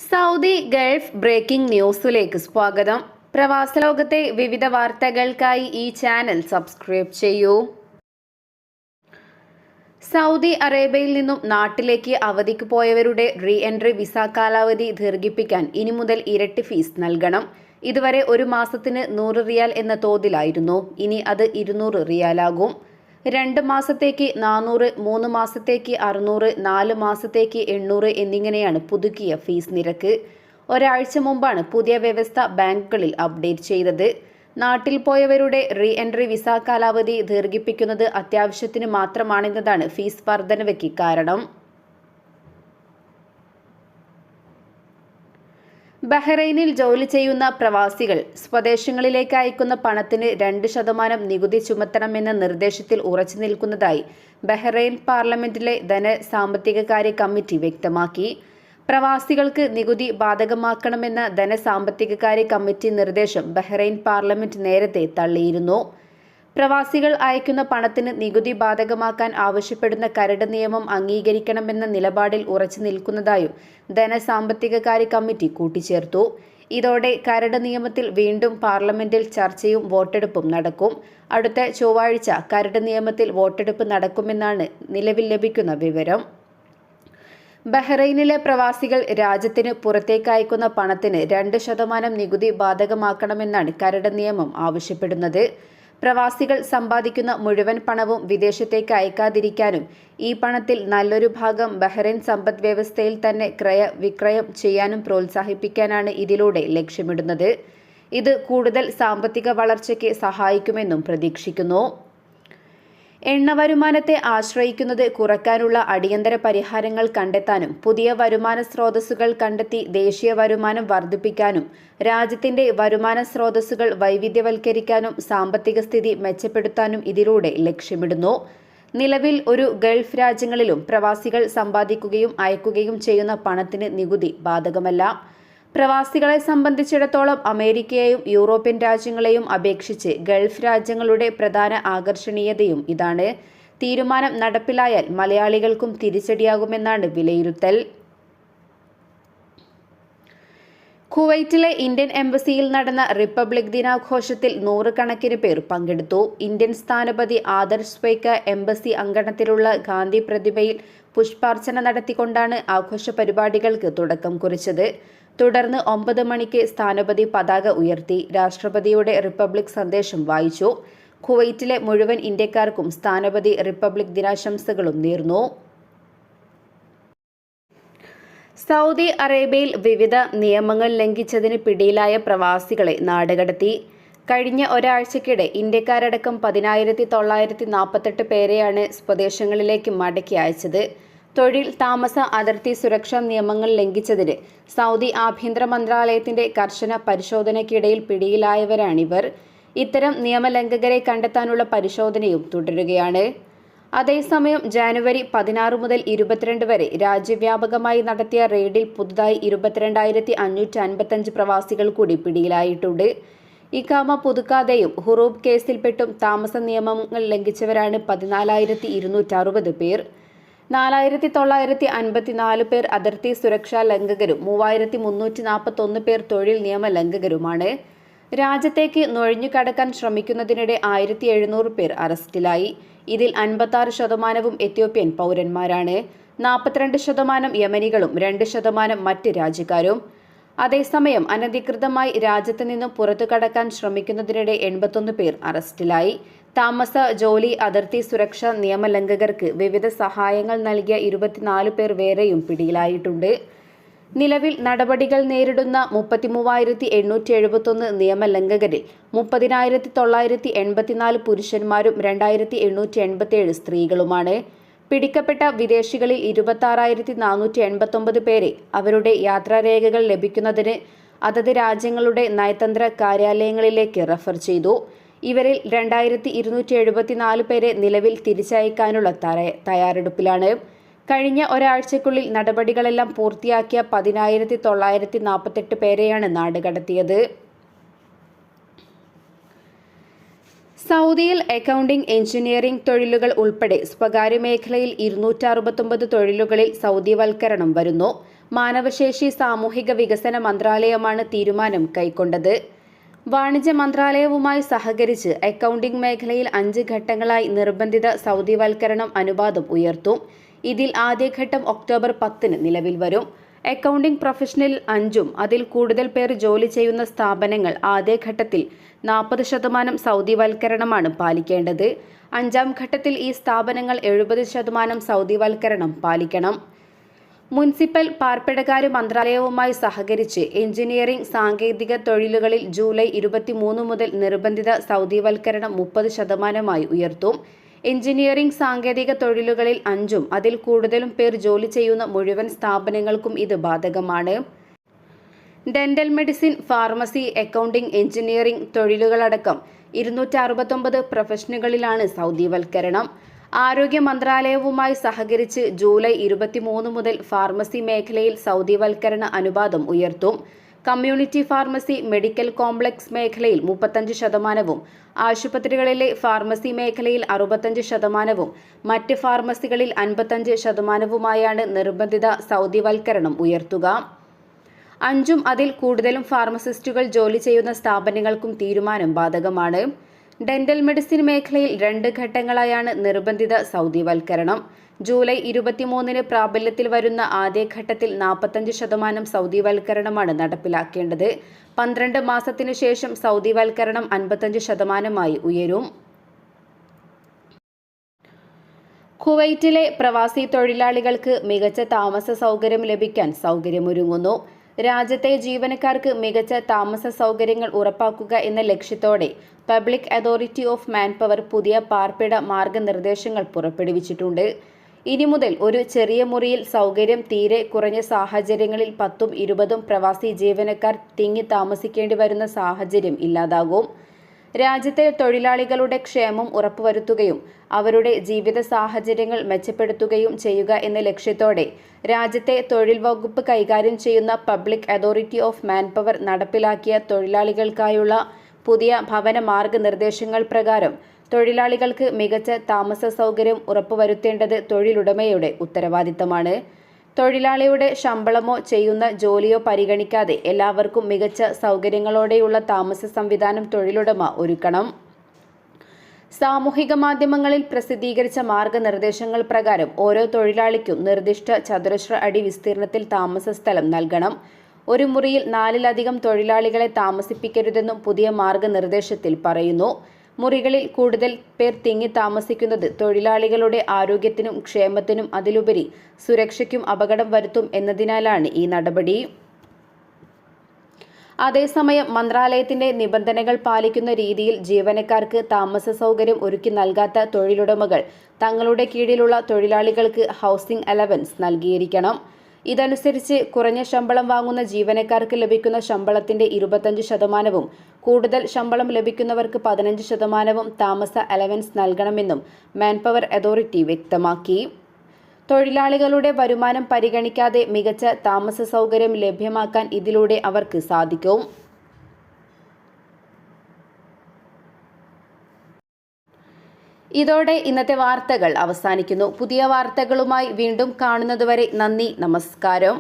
Saudi Gulf breaking ന്യൂസിലേക്ക് സ്വാഗതം. പ്രവാസ ലോകത്തെ വിവിധ വാർത്തകൾക്കായി ഈ ചാനൽ സബ്സ്ക്രൈബ് ചെയ്യൂ. സൗദി അറേബ്യയിൽ നിന്നും നാട്ടിലേക്ക് അവധിക്ക് പോയവരുടെ റീ എൻട്രി വിസ കാലാവധി ദീർഘിപ്പിക്കാൻ ഇനി മുതൽ ഇരട്ടി ഫീസ് നൽകണം. ഇതുവരെ ഒരു മാസത്തിന് 100 റിയാൽ എന്ന തോതിലായിരുന്നു. ഇനി അത് 200 റിയാലാകും. 2 മാസത്തേക്ക് 400, 3 മാസത്തേക്ക് 600, 4 മാസത്തേക്ക് 800 എന്നിങ്ങനെയാണ് പുതുക്കിയ ഫീസ് നിരക്ക്. ഒരാഴ്ച മുമ്പാണ് പുതിയ വ്യവസ്ഥ ബാങ്കുകളിൽ അപ്ഡേറ്റ് ചെയ്തത്. നാട്ടിൽ പോയവരുടെ റീ എൻട്രി വിസ കാലാവധി ദീർഘിപ്പിക്കുന്നത് അത്യാവശ്യത്തിന് മാത്രമാണെന്നതാണ് ഫീസ് വർധനവയ്ക്ക് കാരണം. ബഹ്റൈനിൽ ജോലി ചെയ്യുന്ന പ്രവാസികൾ സ്വദേശങ്ങളിലേക്ക് അയക്കുന്ന പണത്തിന് 2% നികുതി ചുമത്തണമെന്ന നിർദ്ദേശത്തിൽ ഉറച്ചു നിൽക്കുന്നതായി ബഹ്റൈൻ പാർലമെന്റിലെ ധനസാമ്പത്തികകാര്യ കമ്മിറ്റി വ്യക്തമാക്കി. പ്രവാസികൾക്ക് നികുതി ബാധകമാക്കണമെന്ന ധനസാമ്പത്തികകാര്യ കമ്മിറ്റി നിർദ്ദേശം ബഹ്റൈൻ പാർലമെന്റ് നേരത്തെ തള്ളിയിരുന്നു. പ്രവാസികൾ അയക്കുന്ന പണത്തിന് നികുതി ബാധകമാക്കാൻ ആവശ്യപ്പെടുന്ന കരട് നിയമം അംഗീകരിക്കണമെന്ന നിലപാടിൽ ഉറച്ചു നിൽക്കുന്നതായും ധനസാമ്പത്തികകാര്യ കമ്മിറ്റി കൂട്ടിച്ചേർത്തു. ഇതോടെ കരട് നിയമത്തിൽ വീണ്ടും പാർലമെന്റിൽ ചർച്ചയും വോട്ടെടുപ്പും നടക്കും. അടുത്ത ചൊവ്വാഴ്ച കരട് നിയമത്തിൽ വോട്ടെടുപ്പ് നടക്കുമെന്നാണ് നിലവിൽ ലഭിക്കുന്ന വിവരം. ബഹ്റൈനിലെ പ്രവാസികൾ രാജ്യത്തിന് പുറത്തേക്ക് അയക്കുന്ന പണത്തിന് 2% നികുതി ബാധകമാക്കണമെന്നാണ് കരട് നിയമം ആവശ്യപ്പെടുന്നത്. പ്രവാസികൾ സമ്പാദിക്കുന്ന മുഴുവൻ പണവും വിദേശത്തേക്ക് അയക്കാതിരിക്കാനും ഈ പണത്തിൽ നല്ലൊരു ഭാഗം ബഹ്റൈൻ സമ്പദ് വ്യവസ്ഥയിൽ തന്നെ ക്രയവിക്രയം ചെയ്യാനും പ്രോത്സാഹിപ്പിക്കാനാണ് ഇതിലൂടെ ലക്ഷ്യമിടുന്നത്. ഇത് കൂടുതൽ സാമ്പത്തിക വളർച്ചയ്ക്ക് സഹായിക്കുമെന്നും പ്രതീക്ഷിക്കുന്നു. എണ്ണ വരുമാനത്തെ ആശ്രയിക്കുന്നത് കുറയ്ക്കാനുള്ള അടിയന്തര പരിഹാരങ്ങൾ കണ്ടെത്താനും പുതിയ വരുമാന സ്രോതസ്സുകൾ കണ്ടെത്തി ദേശീയ വരുമാനം വർദ്ധിപ്പിക്കാനും രാജ്യത്തിന്റെ വരുമാന സ്രോതസ്സുകൾ വൈവിധ്യവൽക്കരിക്കാനും സാമ്പത്തിക സ്ഥിതി മെച്ചപ്പെടുത്താനും ഇതിലൂടെ ലക്ഷ്യമിടുന്നു. നിലവിൽ ഒരു ഗൾഫ് രാജ്യങ്ങളിലും പ്രവാസികൾ സമ്പാദിക്കുകയും അയക്കുകയും ചെയ്യുന്ന പണത്തിന് നികുതി ബാധകമല്ല. പ്രവാസികളെ സംബന്ധിച്ചിടത്തോളം അമേരിക്കയെയും യൂറോപ്യൻ രാജ്യങ്ങളെയും അപേക്ഷിച്ച് ഗൾഫ് രാജ്യങ്ങളുടെ പ്രധാന ആകർഷണീയതയും ഇതാണ്. തീരുമാനം നടപ്പിലായാൽ മലയാളികൾക്കും തിരിച്ചടിയാകുമെന്നാണ് വിലയിരുത്തൽ. കുവൈറ്റിലെ ഇന്ത്യൻ എംബസിയിൽ നടന്ന റിപ്പബ്ലിക് ദിനാഘോഷത്തിൽ 100 കണക്കിന് പേർ പങ്കെടുത്തു. ഇന്ത്യൻ സ്ഥാനപതി ആദർശ് സ്വൈക്ക എംബസി അങ്കണത്തിലുള്ള ഗാന്ധി പ്രതിമയിൽ പുഷ്പാർച്ചന നടത്തിക്കൊണ്ടാണ് ആഘോഷ പരിപാടികൾക്ക് തുടക്കം കുറിച്ചത്. തുടർന്ന് 9 മണിക്ക് സ്ഥാനപതി പതാക ഉയർത്തി രാഷ്ട്രപതിയുടെ റിപ്പബ്ലിക് സന്ദേശം വായിച്ചു. കുവൈറ്റിലെ മുഴുവൻ ഇന്ത്യക്കാർക്കും സ്ഥാനപതി റിപ്പബ്ലിക് ദിനാശംസകളും നേർന്നു. സൗദി അറേബ്യയിൽ വിവിധ നിയമങ്ങൾ ലംഘിച്ചതിന് പിടിയിലായ പ്രവാസികളെ നാടുകടത്തി. കഴിഞ്ഞ ഒരാഴ്ചക്കിടെ ഇന്ത്യക്കാരടക്കം 10,948 പേരെയാണ് സ്വദേശങ്ങളിലേക്ക് മടക്കി അയച്ചത്. തൊഴിൽ, താമസ, അതിർത്തി സുരക്ഷാ നിയമങ്ങൾ ലംഘിച്ചതിന് സൗദി ആഭ്യന്തര മന്ത്രാലയത്തിന്റെ കർശന പരിശോധനയ്ക്കിടയിൽ പിടിയിലായവരാണിവർ. ഇത്തരം നിയമലംഘകരെ കണ്ടെത്താനുള്ള പരിശോധനയും തുടരുകയാണ്. അതേസമയം ജനുവരി 16 മുതൽ 22 വരെ രാജ്യവ്യാപകമായി നടത്തിയ റെയ്ഡിൽ പുതുതായി 22,555 പ്രവാസികൾ കൂടി പിടിയിലായിട്ടുണ്ട്. ഇഖാമ പുതുക്കാതെയും ഹുറൂബ് കേസിൽപ്പെട്ടും താമസ നിയമങ്ങൾ ലംഘിച്ചവരാണ് 14,260 പേർ. 4,954 പേർ അതിർത്തി സുരക്ഷാ ലംഘകരും 3,341 പേർ തൊഴിൽ നിയമ ലംഘകരുമാണ്. രാജ്യത്തേക്ക് നുഴഞ്ഞുകടക്കാൻ ശ്രമിക്കുന്നതിനിടെ 1,700 പേർ അറസ്റ്റിലായി. ഇതിൽ 56% എത്യോപ്യൻ പൗരന്മാരാണ്. 42% യമനികളും 2% മറ്റ് രാജ്യക്കാരും. അതേസമയം അനധികൃതമായി രാജ്യത്ത് നിന്നും പുറത്തു കടക്കാൻ ശ്രമിക്കുന്നതിനിടെ 81 പേർ അറസ്റ്റിലായി. താമസ, ജോലി, അതിർത്തി സുരക്ഷാ നിയമലംഘകർക്ക് വിവിധ സഹായങ്ങൾ നൽകിയ 24 പേർ വേറെയും പിടിയിലായിട്ടുണ്ട്. നിലവിൽ നടപടികൾ നേരിടുന്ന 33,871 നിയമലംഘകരിൽ 30,984 പുരുഷന്മാരും 2,887 സ്ത്രീകളുമാണ്. പിടിക്കപ്പെട്ട വിദേശികളിൽ 26,489 പേരെ അവരുടെ യാത്രാരേഖകൾ ലഭിക്കുന്നതിന് അതത് രാജ്യങ്ങളുടെ നയതന്ത്ര കാര്യാലയങ്ങളിലേക്ക് റഫർ ചെയ്തു. ഇവരിൽ 2,274 പേരെ നിലവിൽ തിരിച്ചയക്കാനുള്ള തയ്യാറെടുപ്പിലാണ്. കഴിഞ്ഞ ഒരാഴ്ചയ്ക്കുള്ളിൽ നടപടികളെല്ലാം പൂർത്തിയാക്കിയ 10,948 പേരെയാണ് നാടുകടത്തിയത്. സൗദിയിൽ അക്കൗണ്ടിംഗ്, എഞ്ചിനീയറിംഗ് തൊഴിലുകൾ ഉൾപ്പെടെ സ്വകാര്യ മേഖലയിൽ 269 തൊഴിലുകളിൽ സൗദിവൽക്കരണം വരുന്നു. മാനവശേഷി സാമൂഹിക വികസന മന്ത്രാലയമാണ് തീരുമാനം കൈക്കൊണ്ടത്. വാണിജ്യ മന്ത്രാലയവുമായി സഹകരിച്ച് അക്കൗണ്ടിംഗ് മേഖലയിൽ 5 ഘട്ടങ്ങളായി നിർബന്ധിത സൗദിവൽക്കരണം അനുപാതം ഉയർത്തും. ഇതിൽ ആദ്യഘട്ടം ഒക്ടോബർ 10 നിലവിൽ വരും. അക്കൗണ്ടിംഗ് പ്രൊഫഷനിൽ 5 അതിൽ കൂടുതൽ പേർ ജോലി ചെയ്യുന്ന സ്ഥാപനങ്ങൾ ആദ്യഘട്ടത്തിൽ 40% സൗദിവൽക്കരണമാണ് പാലിക്കേണ്ടത്. 5ാം ഘട്ടത്തിൽ ഈ സ്ഥാപനങ്ങൾ 70% സൗദിവൽക്കരണം പാലിക്കണം. മുനിസിപ്പൽ പാർപ്പിടകാര്യ മന്ത്രാലയവുമായി സഹകരിച്ച് എഞ്ചിനീയറിംഗ് സാങ്കേതിക തൊഴിലുകളിൽ ജൂലൈ 23 മുതൽ നിർബന്ധിത സൗദിവൽക്കരണം 30% ഉയർത്തും. എഞ്ചിനീയറിംഗ് സാങ്കേതിക തൊഴിലുകളിൽ 5 അതിൽ കൂടുതലും പേർ ജോലി ചെയ്യുന്ന മുഴുവൻ സ്ഥാപനങ്ങൾക്കും ഇത് ബാധകമാണ്. Dental medicine, pharmacy, accounting, engineering തൊഴിലുകളടക്കം 269 പ്രൊഫഷനുകളിലാണ് സൗദിവൽക്കരണം. ആരോഗ്യ മന്ത്രാലയവുമായി സഹകരിച്ച് ജൂലൈ 23 മുതൽ ഫാർമസി മേഖലയിൽ സൗദിവൽക്കരണ അനുപാതം ഉയർത്തും. കമ്മ്യൂണിറ്റി ഫാർമസി, മെഡിക്കൽ കോംപ്ലക്സ് മേഖലയിൽ 35%, ആശുപത്രികളിലെ ഫാർമസി മേഖലയിൽ 65%, മറ്റ് ഫാർമസികളിൽ 55%വുമായാണ് നിർബന്ധിത സൗദിവൽക്കരണം ഉയർത്തുക. 5 അതിൽ കൂടുതലും ഫാർമസിസ്റ്റുകൾ ജോലി ചെയ്യുന്ന സ്ഥാപനങ്ങൾക്കും തീരുമാനം ബാധകമാണ്. ഡെന്റൽ മെഡിസിൻ മേഖലയിൽ 2 ഘട്ടങ്ങളായാണ് നിർബന്ധിത സൗദിവൽക്കരണം. ജൂലൈ 23 പ്രാബല്യത്തിൽ വരുന്ന ആദ്യഘട്ടത്തിൽ 45% സൗദിവൽക്കരണമാണ് നടപ്പിലാക്കേണ്ടത്. 12 മാസത്തിനു ശേഷം സൗദിവൽക്കരണം 55%മായി ഉയരും. കുവൈറ്റിലെ പ്രവാസി തൊഴിലാളികൾക്ക് മികച്ച താമസ സൗകര്യം ലഭിക്കാൻ സൗകര്യമൊരുങ്ങുന്നു. രാജ്യത്തെ ജീവനക്കാർക്ക് മികച്ച താമസ സൗകര്യങ്ങൾ ഉറപ്പാക്കുക എന്ന ലക്ഷ്യത്തോടെ പബ്ലിക് അതോറിറ്റി ഓഫ് മാൻപവർ പുതിയ പാർപ്പിട മാർഗനിർദ്ദേശങ്ങൾ പുറപ്പെടുവിച്ചിട്ടുണ്ട്. ഇനി മുതൽ ഒരു ചെറിയ മുറിയിൽ സൗകര്യം തീരെ കുറഞ്ഞ സാഹചര്യങ്ങളിൽ 10ഉം 20ഉം പ്രവാസി ജീവനക്കാർ തിങ്ങി താമസിക്കേണ്ടി വരുന്ന സാഹചര്യം ഇല്ലാതാകും. രാജ്യത്തെ തൊഴിലാളികളുടെ ക്ഷേമം ഉറപ്പുവരുത്തുകയും അവരുടെ ജീവിത സാഹചര്യങ്ങൾ മെച്ചപ്പെടുത്തുകയും ചെയ്യുക എന്ന ലക്ഷ്യത്തോടെ രാജ്യത്തെ തൊഴിൽ വകുപ്പ് കൈകാര്യം ചെയ്യുന്ന പബ്ലിക് അതോറിറ്റി ഓഫ് മാൻപവർ നടപ്പിലാക്കിയ തൊഴിലാളികൾക്കായുള്ള പുതിയ ഭവന മാർഗനിർദ്ദേശങ്ങൾ പ്രകാരം തൊഴിലാളികൾക്ക് മികച്ച താമസ സൗകര്യം ഉറപ്പുവരുത്തേണ്ടത് തൊഴിലുടമയുടെ ഉത്തരവാദിത്തമാണ്. തൊഴിലാളിയുടെ ശമ്പളമോ ചെയ്യുന്ന ജോലിയോ പരിഗണിക്കാതെ എല്ലാവർക്കും മികച്ച സൗകര്യങ്ങളോടെയുള്ള താമസ സംവിധാനം തൊഴിലുടമ ഒരുക്കണം. സാമൂഹിക മാധ്യമങ്ങളിൽ പ്രസിദ്ധീകരിച്ച മാർഗനിർദ്ദേശങ്ങൾ പ്രകാരം ഓരോ തൊഴിലാളിക്കും നിർദ്ദിഷ്ട ചതുരശ്ര അടി വിസ്തീർണത്തിൽ താമസ സ്ഥലം നൽകണം. ഒരു മുറിയിൽ 4-ലധികം തൊഴിലാളികളെ താമസിപ്പിക്കരുതെന്നും പുതിയ മാർഗനിർദ്ദേശത്തിൽ പറയുന്നു. മുറികളിൽ കൂടുതൽ പേർ തിങ്ങി താമസിക്കുന്നത് തൊഴിലാളികളുടെ ആരോഗ്യത്തിനും ക്ഷേമത്തിനും അതിലുപരി സുരക്ഷയ്ക്കും അപകടം വരുത്തും എന്നതിനാലാണ് ഈ നടപടി. അതേസമയം മന്ത്രാലയത്തിന്റെ നിബന്ധനകൾ പാലിക്കുന്ന രീതിയിൽ ജീവനക്കാർക്ക് താമസ സൗകര്യം ഒരുക്കി നൽകാത്ത തൊഴിലുടമകൾ തങ്ങളുടെ കീഴിലുള്ള തൊഴിലാളികൾക്ക് ഹൗസിംഗ് അലവൻസ് നൽകിയിരിക്കണം. ഇതനുസരിച്ച് കുറഞ്ഞ ശമ്പളം വാങ്ങുന്ന ജീവനക്കാർക്ക് ലഭിക്കുന്ന ശമ്പളത്തിന്റെ 25%വും കൂടുതൽ ശമ്പളം ലഭിക്കുന്നവർക്ക് 15%വും താമസ അലവൻസ് നൽകണമെന്നും മാൻപവർ അതോറിറ്റി വ്യക്തമാക്കി. തൊഴിലാളികളുടെ വരുമാനം പരിഗണിക്കാതെ മികച്ച താമസ സൗകര്യം ലഭ്യമാക്കാൻ ഇതിലൂടെ അവർക്ക് സാധിക്കും. ഇതോടെ ഇന്നത്തെ വാർത്തകൾ അവസാനിക്കുന്നു. പുതിയ വാർത്തകളുമായി വീണ്ടും കാണുന്നതുവരെ നന്ദി, നമസ്കാരം.